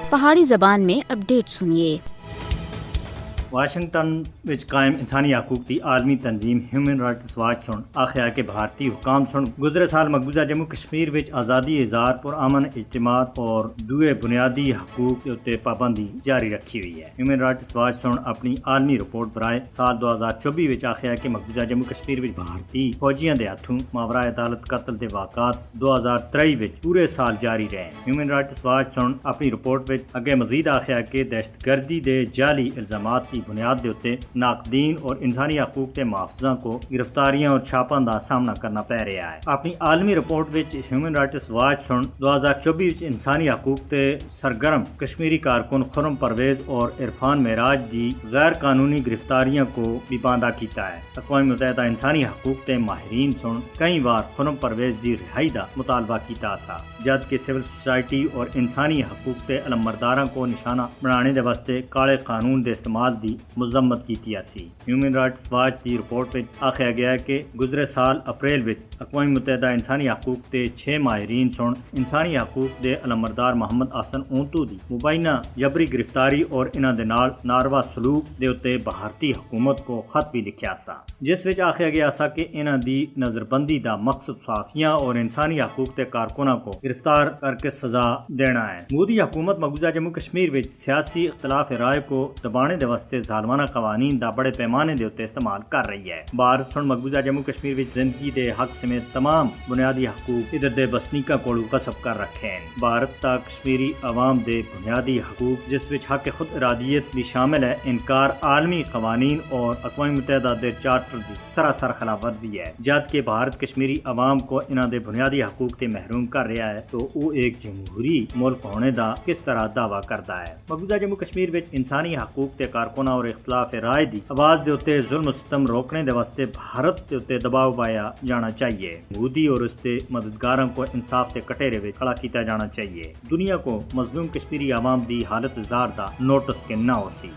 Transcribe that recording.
پہاڑی زبان میں اپڈیٹ سنیے۔ واشنگٹن وچ قائم انسانی حقوق کی عالمی تنظیم ہیومن رائٹس واچ سن آخیا کہ بھارتی حکام سن گزرے سال مقبوضہ جموں کشمیر وچ آزادی اظہار پرامن اجتماع اور دوئے بنیادی حقوق تے پابندی جاری رکھی ہوئی ہے۔ ہیومن رائٹس واچ سن اپنی عالمی رپورٹ برائے سال 2024 وچ آخیا کہ مقبوضہ جموں کشمیر وچ بھارتی فوجیاں دے ہاتھوں ماورائے عدالت قتل دے واقعات 2023 وچ پورے سال جاری رہے۔ ہیومن رائٹس واچ سن اپنی رپورٹ وچ اگے مزید آخیا کہ دہشت گردی دے جعلی الزامات کی بنیاد دے اتے ناقدین اور انسانی حقوق کے محافظاں کو گرفتاریاں اور چھاپاں دا سامنا کرنا پہ رہا ہے۔ اپنی عالمی رپورٹ وچ ہیومن رائٹس واچ سن 2024 وچ انسانی حقوق تے سرگرم کشمیری کارکن خرم پرویز اور عرفان معراج دی غیر قانونی گرفتاریاں کو بھی باندھا کیتا ہے۔ اقوام متحدہ انسانی حقوق تے ماہرین سن کئی بار خرم پرویز دی رہائی دا مطالبہ کیتا سا، جبکہ سول سوسائٹی اور انسانی حقوق تے علمبرداراں کو نشانہ بنانے دے واسطے کالے قانون دے استعمال دی مذمت کیتی سی۔ Human Rights watch the report which آخیا گیا ہے کہ گزرے سال اپریل وچ اقوام متحدہ انسانی حقوق تے 6 ماہرین سن انسانی حقوق دے علمبردار محمد حسن اونتو دی مبینہ جبری گرفتاری اور انہاں دے نال ناروا سلوک دے اتے بھارتی حکومت کو خط بھی لکھیا سا، جس وچ آخیا گیا سا کہ انہاں دی نظر بندی دا مقصد صحافیاں اور انسانی حقوق تے کارکناں کو گرفتار کر کے سزا دینا ہے۔ مودی حکومت مقبوضہ جموں کشمیر وچ سیاسی اختلاف رائے کو دبانے دے واسطے ظالمانہ قوانین دا بڑے پیمانے دے اتے استعمال کر رہی ہے۔ بھارت سن مقبوضہ جموں کشمیر وچ زندگی دے حق سمیت تمام بنیادی حقوق ادھر دے بسنیکاں کولو غصب کر رکھے ہیں۔ بھارت تا کشمیری عوام دے بنیادی حقوق جس وچ حق خود ارادیت بھی شامل ہے انکار عالمی قوانین اور اقوام متحدہ دے چارٹر دی سراسر خلاف ورزی ہے۔ جبکہ بھارت کشمیری عوام کو انہاں دے بنیادی حقوق تے محروم کر رہا ہے تو وہ ایک جمہوری ملک ہونے دا کس طرح دعویٰ کرتا ہے۔ مقبوضہ جموں کشمیر وچ انسانی حقوق تے کارکناں اور اختلاف رائے دی آواز دے اتے ظلم و ستم روکنے دے واسطے بھارت دے اتے دباؤ پایا جانا چاہیے۔ مودی اور اس دے مددگاراں کو انصاف تے کٹہرے وچ کھڑا کیتا جانا چاہیے۔ دنیا کو مظلوم کشمیری عوام دی حالت زار دا نوٹس کے نہ ہو سی۔